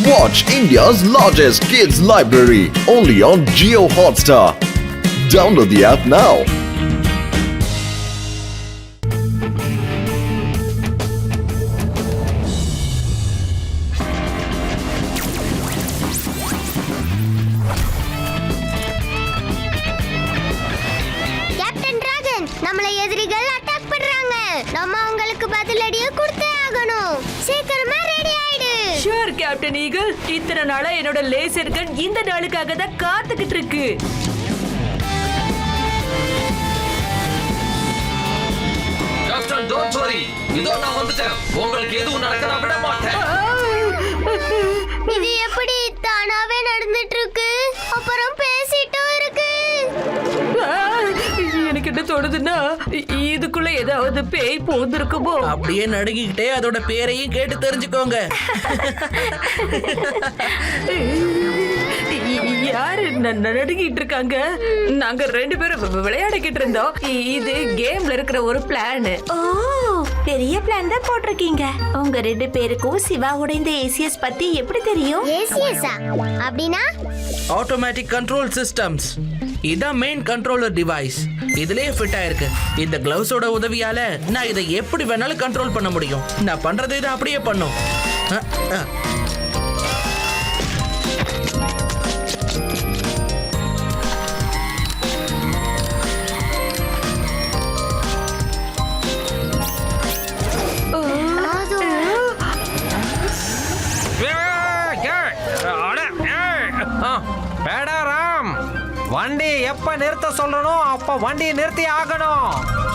Watch India's largest kids library only on Jio Hotstar. Download the app now. Captain dragon, நம்மள எதிரிகள் attack பண்றாங்க. நம்ம அவங்களுக்கு பதிலடியை கொடுத்தே ஆகணும். சீக்கிரமா ரெடி ஆயிடு. Sure captain eagle. இத்தனை நாளா என்னோட லேசர் கன் இந்த நாளுக்காக தான் காத்துக்கிட்டு இருக்கு. Captain don't worry. இதோ நான் வந்துட்டேன். உங்களுக்கு எதுவும் நடக்க விட மாட்டேன். இது எப்படி தானாவே நடந்துட்டு இருக்கு? அப்புறம் பேசிட்டும் இருக்கு. எனக்கு என்ன தோணுதுன்னா இதுக்குள்ள ஏதாவது பேய் போந்திருக்குமோ. அப்படியே நடுங்கிக்கிட்டே அதோட பேரையும் கேட்டு தெரிஞ்சுக்கோங்க. யாரு நடுங்கிட்டு இருக்காங்க? நாங்க 2 பேரும் விளையாடிக்கிட்டு இருந்தோம். இது கேம்ல இருக்கிற ஒரு பிளான். ஓ, பெரிய பிளான் தான் போட்டிருக்கீங்க. உங்க 2 பேருக்கும் சிவாவோட இந்த ஏசிஎஸ் பத்தி எப்படி தெரியும்? ஏசிஎஸ்ஸா? அப்படினா ஆட்டோமேட்டிக் கண்ட்ரோல் சிஸ்டம்ஸ். இதான் மெயின் கண்ட்ரோலர் டிவைஸ். இதுலயே ஃபிட் ஆயிருக்கு. இந்த கிளவுஸோட உதவியால நான் இதை எப்படி வேணாலும் கண்ட்ரோல் பண்ண முடியும். நான் பண்றதை இதை அப்படியே பண்ணும். வண்டி எப்ப நிறுத்த சொல்லணும் அப்ப வண்டியை நிறுத்தி ஆகணும்.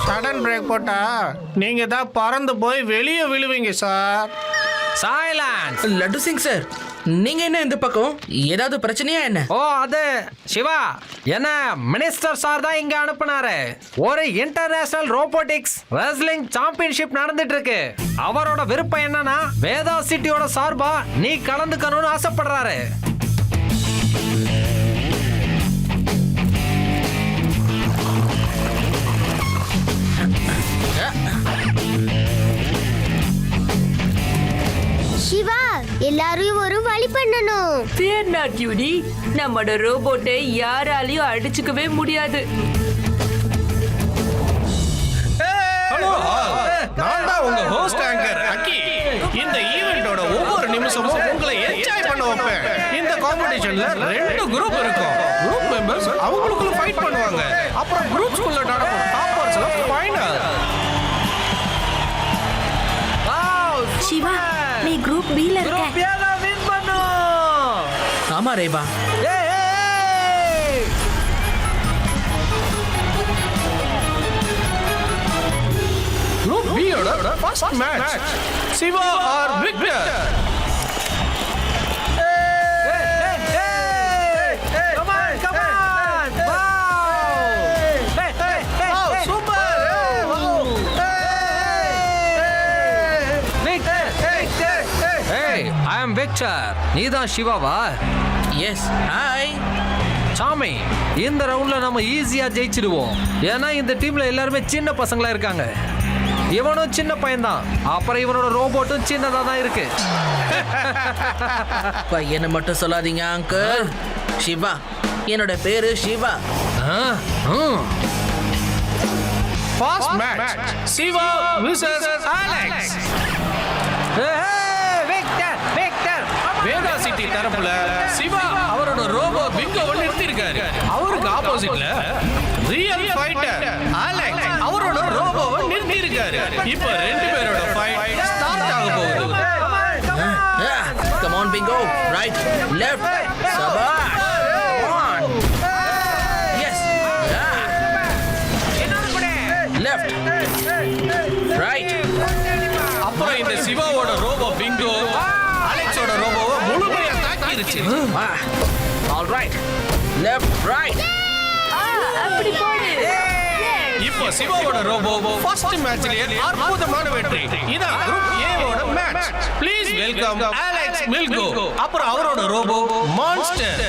சடன் பிரேக் போட்டா நீங்க தான் பறந்து போய் வெளியே விழுவீங்க sir. Silence. Laddu Singh sir, நீங்க என்ன இந்த பக்கம்? ஏதாவது பிரச்சனையா என்ன? ஓ, அது சிவா என்ன மினிஸ்டர் சார் தான் இங்க அனுப்புனாரு. ஒரு இன்டர்நேஷனல் ரோபோட்டிக்ஸ் ரெஸ்லிங் சாம்பியன்ஷிப் நடந்துட்டு இருக்கு. அவரோட விருப்பம் என்னன்னா வேதா சிட்டியோட சார்பா நீ கலந்துக்கணும்னு ஆசைப்படுறாரு. சிவா, எல்லாரும் ஒரு வழி பண்ணணும். Fear not, Judy. நம்மோட ரோபோட்டை யாராலையும் அடிச்சுக்கவே முடியாது. ஹலோ, நான் தான் உங்க ஹோஸ்ட் ஆங்கர் அக்கி. இந்த ஈவென்ட்டோட ஒவ்வொரு நிமிஷமும் உங்களை என்ஜாய் பண்ண வைப்பேன். இந்த காம்படிஷன்ல 2 குரூப் இருக்கும். குரூப் மெம்பர்ஸ் அவங்களுக்குள்ள ஃபைட் பண்ணுவாங்க. அப்புறம் குரூப்ஸ்குள்ள நடக்கும் டாப்பர்ஸ்ல ஃபைனல். சிவா, நீ குரூப் B ல இருக்க. ஆமா ரேபா. குரூப் B யோட first match Siva or Victor. நீதான் சிவாவா? எஸ். ஹாய் சாமி, இந்த ரவுண்ட்ல நம்ம ஈஸியா ஜெயிச்சிடுவோம். ஏன்னா இந்த டீம்ல எல்லாருமே சின்ன பசங்களா இருக்காங்க. இவனும் சின்ன பையன்தான். அப்புறம் இவனோட ரோபோட்டும் சின்னதா தான் இருக்கு. பையனை மட்டும் சொல்லாதீங்க அங்கிள். சிவா, என்னோட பேரு Siva. First match Siva versus Alex. Veda city தரப்புல சிவா அவரோட ரோபோ பிங்கோவை நிறுத்திருக்காரு. அவருக்கு ஆப்போசிட்ல ரியல் ஃபைட்டர் அலெக்ஸ் அவரோட ரோபோவை நிறுத்திருக்காரு. இப்போ 2 பேரோட ஃபைட் ஸ்டார்ட் ஆக போகுது. Come on Bingo. Right, left, சபாஷ். Come on. Yes. Left, right. அப்புறம் இந்த சிவாவோட ரோபோ பிங்கோ அலெக்ஸோட ரோபோவை முழுமையா தாக்கிருச்சு. All right, left, right. அப்படி போடு. இப்போ சிவாவோட ரோபோ ஃபர்ஸ்ட் மேட்ச்லயே அற்புதமான வெற்றி. இதான் குரூப் A வோட match. Please welcome Alex Milko. அப்புறம் அவரோட ரோபோ மான்ஸ்டர்.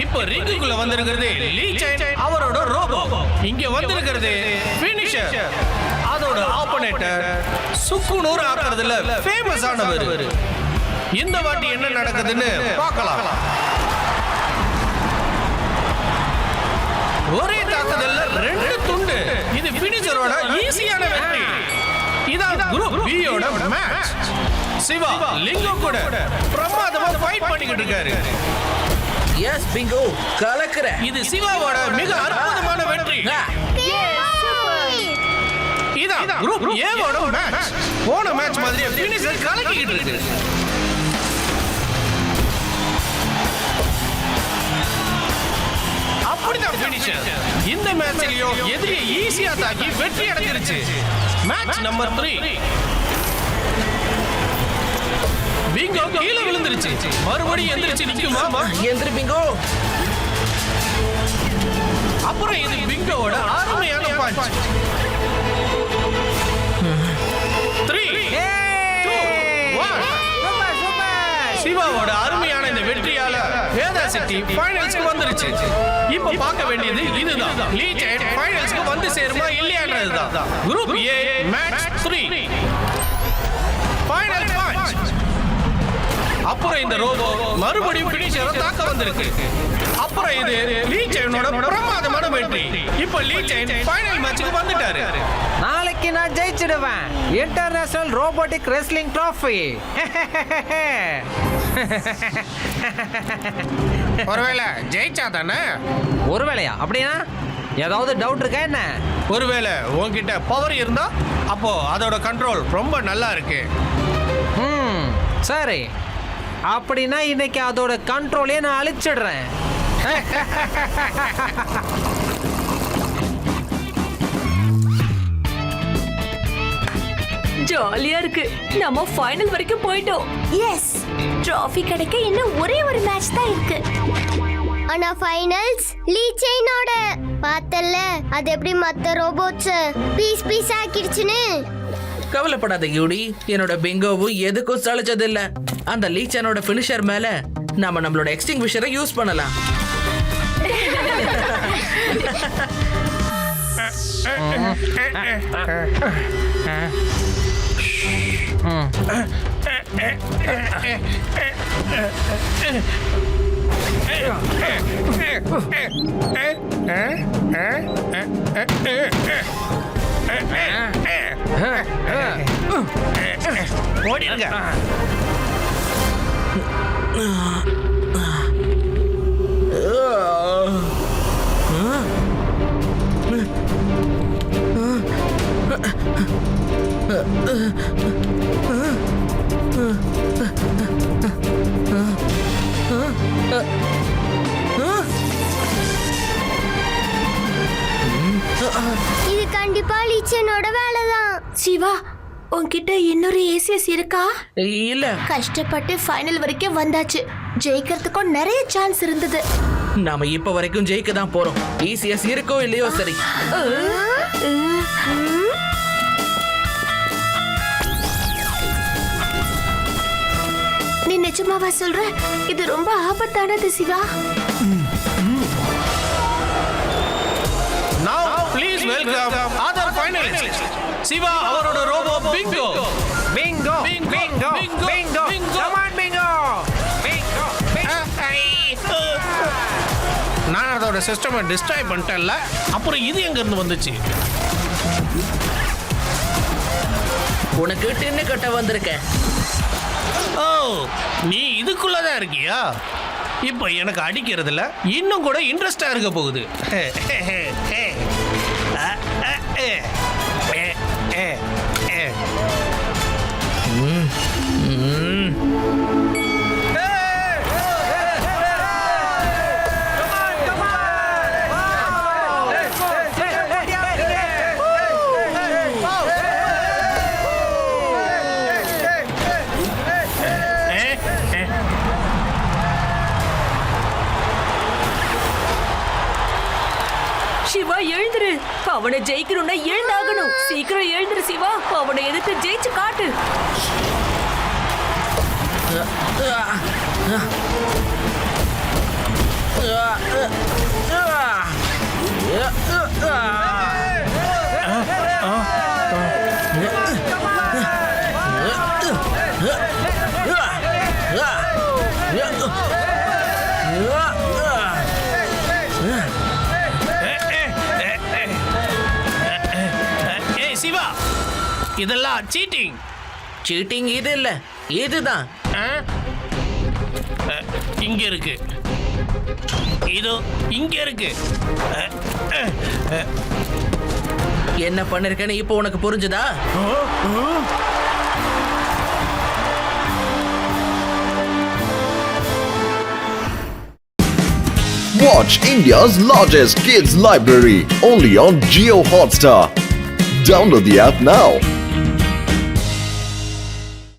இப்போ இப்போ ரிங்குக்குள்ள வந்திருக்கிறது லீ சைன் அவரோட ரோபோ. இங்க வந்திருக்கிறது ஃபினிஷர் அதோட ஆப்போனேட்டர் சுக்குநூறு ஆக்குறதுல ஃபேமஸ் ஆனவர். இந்த வாட்டி என்ன நடக்குதுன்னு பார்க்கலாம். ஒரே தாக்குதல்ல 2 துண்டு. இது ஃபினிஷரோட ஈஸியான வெற்றி. இதான் குரூப் பி யோட மேட்ச். சிவா லிங்கோ கூட பிரமாதமா ஃபைட் பண்ணிக்கிட்டு இருக்காரு. எஸ் பிங்கோ, கலக்குற. இது சிவாவோட மிக அற்புதமான வெற்றி. இதான் குரூப் ஏ வோட மேட்ச். போன மேட்ச் மாதிரியே ஃபினிஷர் கலக்கிக்கிட்டு இருக்கு. அப்படிதான் ஃபினிஷர் இந்த மேட்ச்லயும் எதிரியை ஈஸியா தாக்கி வெற்றி அடைஞ்சிருச்சு. Match number 3. பிங்கோ கீழே விழுந்துருச்சு. மறுபடியும் எந்திரிச்சு நிக்குமா? எந்திரி பிங்கோ. அப்புறம் இது பிங்கோவோட அருமையான பஞ்ச். 3 2 1. சிவாவோட அருமையான இந்த வெற்றியால வேதா சிட்டி ஃபைனல்ஸ்க்கு வந்துருச்சு. இப்போ பார்க்க வேண்டியது இதுதான். லீ சைன் ஃபைனல்ஸ்க்கு வந்து சேருமா இல்லையான்றதுதான். Group A match 3 final match. அப்புறம் இந்த ரோபோ மறுபடியும் ஃபினிஷரை தாக்க வந்திருக்கு. அப்புறம் இது லீ சைனோட பிரமாதமான வெற்றி. இப்போ லீ சைன் ஃபைனல் மேட்ச்க்கு வந்துட்டாரு. நாளைக்கு நான் ஜெயிச்சிடுவேன் இன்டர்நேஷனல் ரோபோட்டிக் ரெஸ்லிங் ட்ராஃபி. ஒருவேளை ஜெயிச்சா தானே? ஒருவேளையா? அப்படின்னா ஏதாவது டவுட் இருக்கா என்ன? ஒருவேளை உன்கிட்ட பவர் இருந்தா அப்போ அதோட கண்ட்ரோல் ரொம்ப நல்லா இருக்கு. சரி, அப்படின்னா இன்னைக்கு அதோட கண்ட்ரோலே நான் அழிச்சிடுறேன். ஜாலியா இருக்கு. நம்ம ஃபைனல் வரைக்கும் போயிட்டோம். எஸ், ட்ராஃபி கிடைக்க இன்னும் ஒரே ஒரு மேட்ச் தான் இருக்கு. ஆனா ஃபைனல்ஸ் லீ செயினோட. பார்த்தல்ல அது எப்படி மத்த ரோபோட்ஸ் பீஸ் ஆக்கிடுச்சுன்னு. கவலைப்படாத யூடி, என்னோட பிங்கோவும் எதுக்கும் சளைச்சதில்ல. அந்த லீச்சனோட ஃபினிஷர் மேல நாம நம்மளோட எக்ஸ்டிங்விஷரை யூஸ் பண்ணலாம். ஓடிடுங்க. இது கண்டிப்பா லீ செயினோட வேலைதான். சிவா, உன்கிட்ட இன்னொரு ஏசிஎஸ் இருக்கா? இல்ல, கஷ்டப்பட்டு ஃபைனல் வரைக்கும் வந்தாச்சு. ஜெயிக்கிறதுக்கும் நிறைய சான்ஸ் இருந்தது. நாம இப்ப வரைக்கும் ஜெயிக்க தான் போறோம். ஈஸியஸ் இருக்கோ இல்லையோ சரி. நீ நிஜமாவா சொல்ற? இது ரொம்ப ஆபத்தானது Siva. Now please welcome other finalists. Siva அவரோட robot Bingo. Bingo Bingo Bingo come on Bingo Bingo. நான் அதோட சிஸ்டமை டிஸ்ட்ராய் பண்ணிட்டேன்ல, அப்புறம் இது எங்க இருந்து வந்துச்சு? உனக்கு டின்னு கட்ட வந்திருக்க. ஓ, நீ இதுக்குள்ளதான் இருக்கியா? இப்போ எனக்கு அடிக்கிறதுல இன்னும் கூட இன்ட்ரெஸ்டா இருக்க போகுது. சிவா எழுந்துரு. அவனை ஜெயிக்கணும்னா எழுந்தாகணும். சீக்கிரம் எழுந்துரு சிவா. அவனை எதிர்த்து ஜெயிச்சு காட்டு. ஏய் சிவா, இதெல்லாம் சீட்டிங். சீட்டிங் இது இல்ல, இதுதான். இங்க இருக்கு, இதோ இங்க இருக்கு. என்ன பண்ணிருக்கேன்னு இப்போ உனக்கு புரிஞ்சுதா? Watch India's largest kids library only on Geo Hotstar. Download the app now.